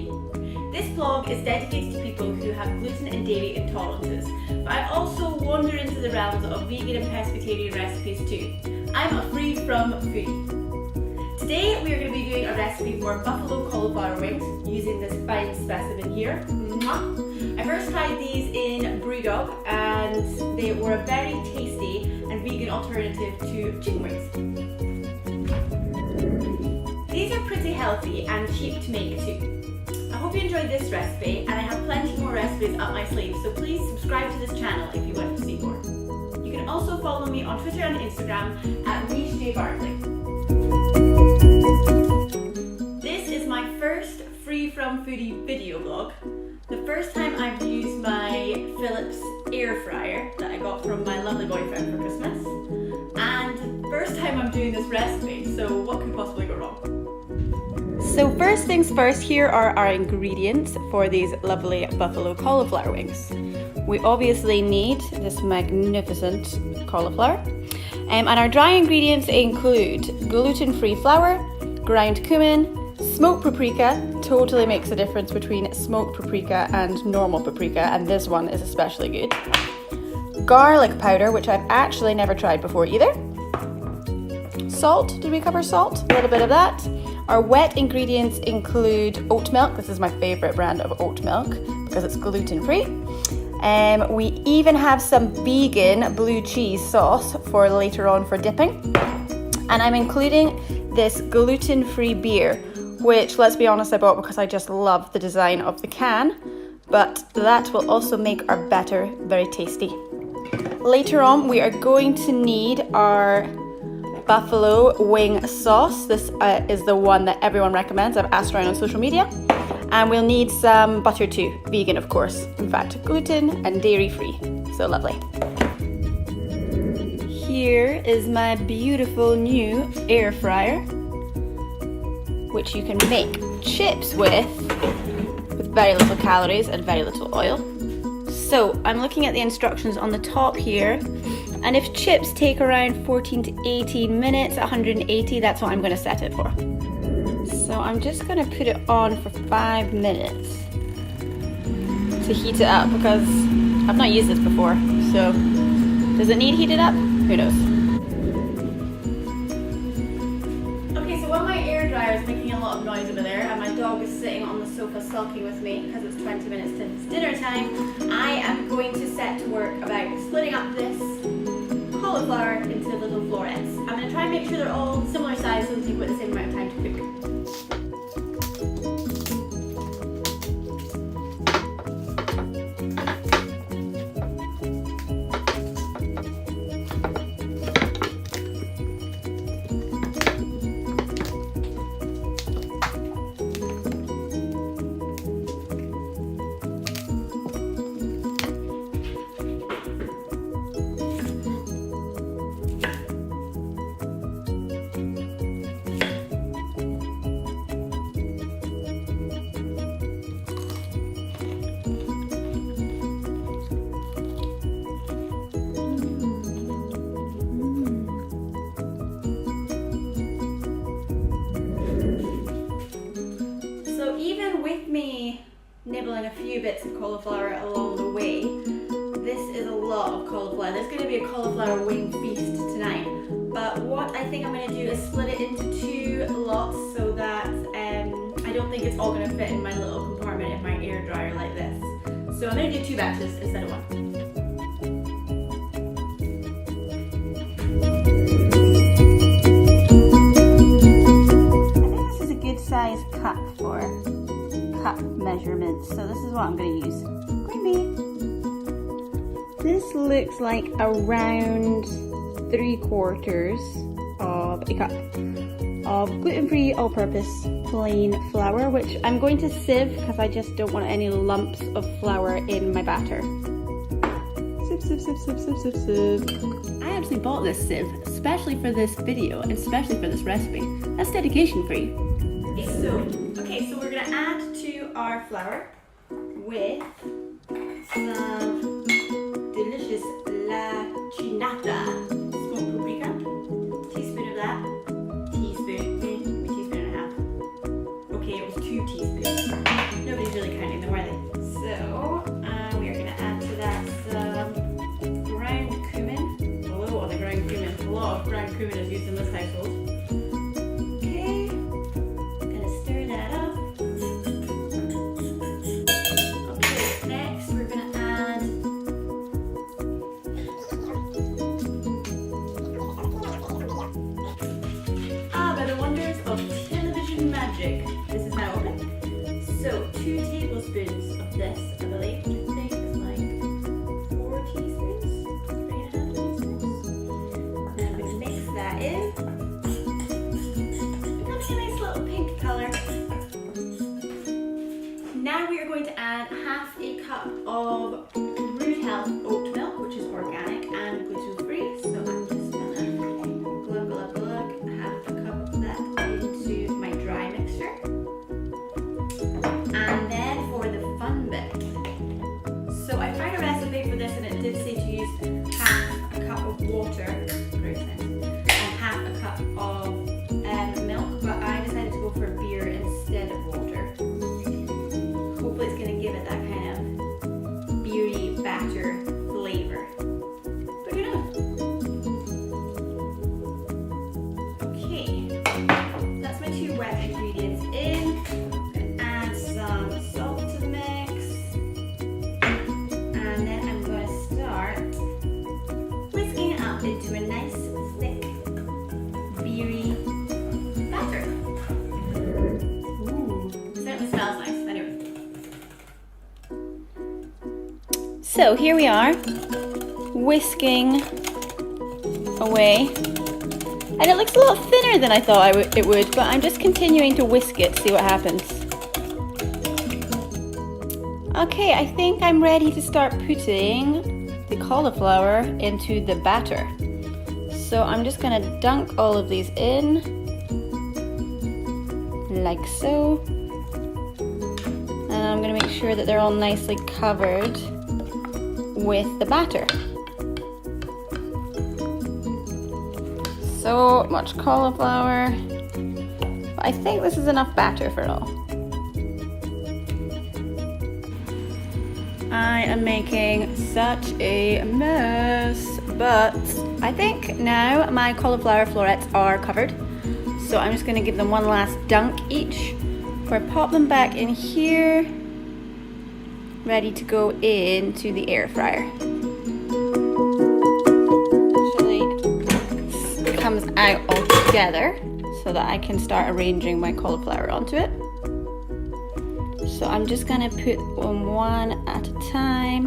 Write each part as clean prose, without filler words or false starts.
Foodie. This vlog is dedicated to people who have gluten and dairy intolerances, but I also wander into the realms of vegan and pescatarian recipes too. I'm a free from foodie. Today we are going to be doing a recipe for buffalo cauliflower wings using this fine specimen here. I first tried these in Brewdog and they were a very tasty and vegan alternative to chicken wings. These are pretty healthy and cheap to make too. I hope you enjoyed this recipe, and I have plenty more recipes up my sleeve, so please subscribe to this channel if you want to see more. You can also follow me on Twitter and Instagram at MichJBarclay. This is my first free from foodie video vlog. The first time I've used my Philips air fryer that I got from my lovely boyfriend for Christmas, and first time I'm doing this recipe, so what could possibly go wrong? So first things first, here are our ingredients for these lovely buffalo cauliflower wings. We obviously need this magnificent cauliflower, and our dry ingredients include gluten-free flour, ground cumin, smoked paprika. Totally makes a difference between smoked paprika and normal paprika, and this one is especially good. Garlic powder, which I've actually never tried before either. Salt, did we cover salt? A little bit of that. Our wet ingredients include oat milk. This is my favorite brand of oat milk because it's gluten-free. We even have some vegan blue cheese sauce for later on for dipping. And I'm including this gluten-free beer, which, let's be honest, I bought because I just love the design of the can, but that will also make our batter very tasty. Later on, we are going to need our buffalo wing sauce. This is the one that everyone recommends. I've asked around on social media. And we'll need some butter too, vegan of course. In fact, gluten and dairy free, so lovely. Here is my beautiful new air fryer, which you can make chips with very little calories and very little oil. So I'm looking at the instructions on the top here, and if chips take around 14 to 18 minutes, 180, that's what I'm going to set it for. So I'm just going to put it on for 5 minutes to heat it up, because I've not used this before. So does it need heated up? Who knows? Okay, so while my air dryer is making a lot of noise over there and my dog is sitting on the sofa sulking with me because it's 20 minutes to it's dinner time, I am going to set to work about splitting up this cauliflower into little florets. I'm going to try and make sure they're all similar size so that you've got the same amount of time to cook. Nibbling a few bits of cauliflower along the way. This is a lot of cauliflower. There's going to be a cauliflower wing feast tonight, but what I think I'm going to do is split it into 2 lots so that I don't think it's all going to fit in my little compartment in my air dryer like this. So I'm going to do 2 batches instead of 1. I think this is a good size cup for cup measurements, so this is what I'm going to use. Creamy. This looks like around 3/4 of a cup of gluten-free all-purpose plain flour, which I'm going to sieve because I just don't want any lumps of flour in my batter. Sieve, sieve, sieve, sieve, sieve, sieve, sieve. I actually bought this sieve especially for this video and especially for this recipe. That's dedication for you. Okay, so we're going to add to our flour with some delicious La Chinata smoked paprika. Teaspoon of that. Teaspoon, maybe a teaspoon and a half. Okay, it was 2 teaspoons. 2 tablespoons of this, I believe, which I think is like 4 teaspoons, 3.5 teaspoons. And I'm going to mix that in. Becoming a nice little pink colour. Now we are going to add half a cup of Root Health oat milk, which is organic and gluten-free. So I'm just going to glug half a cup of that into my dry mixture. And then for the fun bit. So I found a recipe for this and it did say to use half a cup of water, and half a cup of milk, but I decided to go for beer instead of water. Hopefully it's going to give it that kind of beery batter flavor. But who knows? Okay, that's my 2 wet ingredients in. I'm going to add some salt to the mix. And then I'm going to start whisking it up into a nice thick beery batter. Ooh, certainly smells nice. Anyway. So here we are, whisking away. And it looks a little thinner than I thought it would, but I'm just continuing to whisk it, see what happens. Okay, I think I'm ready to start putting the cauliflower into the batter. So I'm just gonna dunk all of these in, like so. And I'm gonna make sure that they're all nicely covered with the batter. So much cauliflower, but I think this is enough batter for it all. I am making such a mess, but I think now my cauliflower florets are covered. So I'm just gonna give them one last dunk each before I pop them back in here, ready to go into the air fryer. Actually, it comes out all together so that I can start arranging my cauliflower onto it. So I'm just gonna put them one at a time,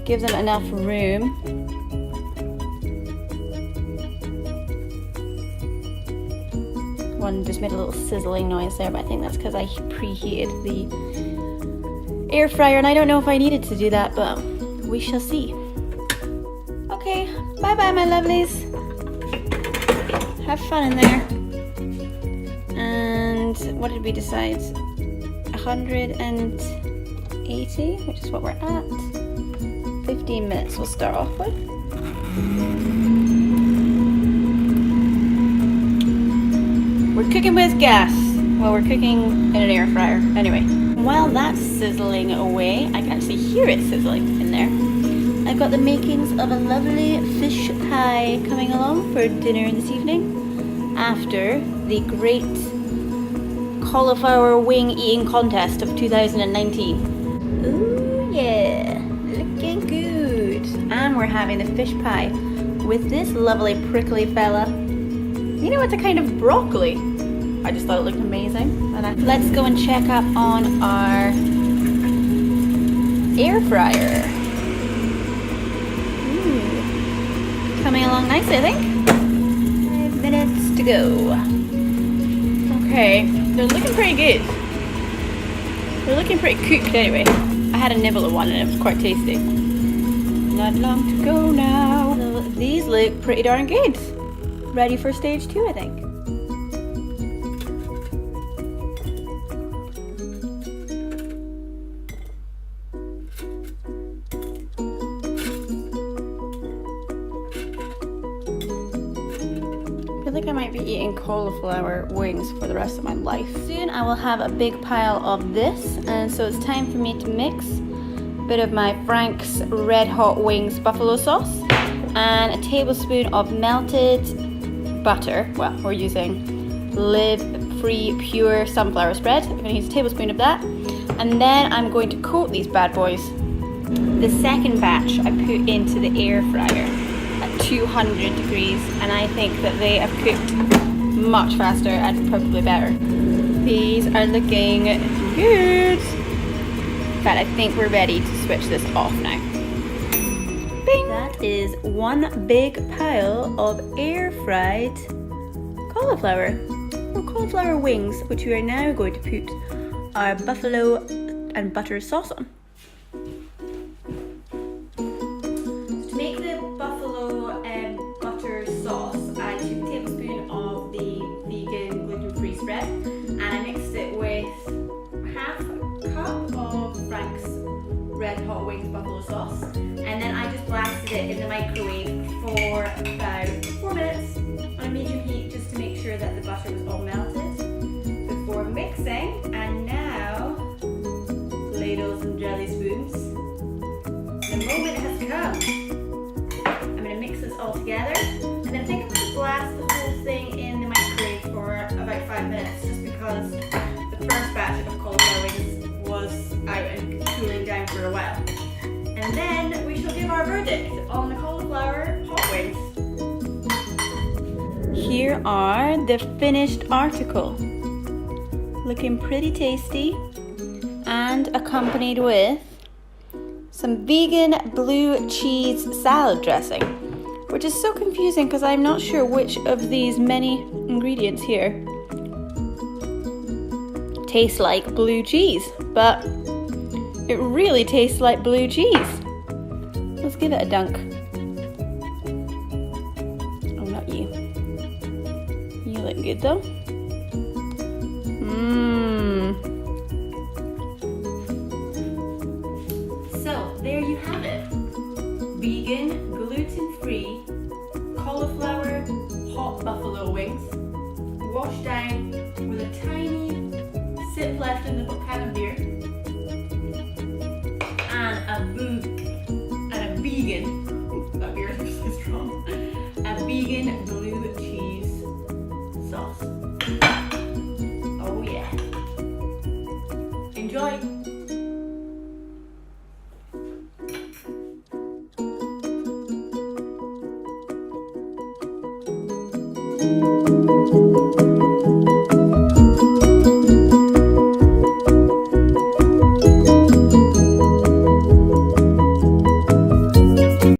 give them enough room. One just made a little sizzling noise there, but I think that's because I preheated the air fryer and I don't know if I needed to do that, but we shall see. Okay, bye bye my lovelies. Have fun in there. And what did we decide? 180, which is what we're at. 15 minutes we'll start off with. We're cooking with gas while we're cooking in an air fryer. Anyway, while that's sizzling away, I can actually hear it sizzling in there. I've got the makings of a lovely fish pie coming along for dinner this evening after the great cauliflower wing eating contest of 2019. Ooh yeah, looking good. And we're having the fish pie with this lovely prickly fella. You know, it's a kind of broccoli. I just thought it looked amazing. Let's go and check up on our air fryer. Ooh, coming along nicely, I think. 5 minutes to go. Okay, they're looking pretty good. They're looking pretty cooked anyway. I had a nibble of one and it was quite tasty. Not long to go now. So these look pretty darn good. Ready for stage 2, I think. I feel like I might be eating cauliflower wings for the rest of my life. Soon I will have a big pile of this, and so it's time for me to mix a bit of my Frank's Red Hot Wings buffalo sauce and a tablespoon of melted butter. Well, we're using live-free pure sunflower spread. I'm going to use a tablespoon of that, and then I'm going to coat these bad boys. The second batch I put into the air fryer at 200 degrees, and I think that they have cooked much faster and probably better. These are looking good. But I think we're ready to switch this off now. Bing. That is one big pile of air fried cauliflower or cauliflower wings, which we are now going to put our buffalo and butter sauce on. To make the buffalo butter sauce, I took a tablespoon of the vegan gluten-free spread and I mixed it with half a cup of Frank's Red Hot Wings buffalo sauce, and then I just blasted it in the microwave for about 4 minutes on a medium heat just to make sure that the butter was all melted before mixing. And now, Ladles and Jellyspoons, the moment has come. I'm going to mix this all together, and then I think I'm going to blast the whole thing in the microwave for about 5 minutes just because the first batch of cauliflower wings was out and cooling down for a while. And then we shall give our verdict on the cauliflower hot wings. Here are the finished article. Looking pretty tasty and accompanied with some vegan blue cheese salad dressing, which is so confusing because I'm not sure which of these many ingredients here tastes like blue cheese, but it really tastes like blue cheese. Let's give it a dunk. Oh, not you. You look good though. So there you have it. Vegan, gluten-free, cauliflower hot buffalo wings, washed down with a tiny sip left in the can of beer, and a vegan, that beer is so strong, a vegan blue cheese sauce. Oh yeah. Enjoy.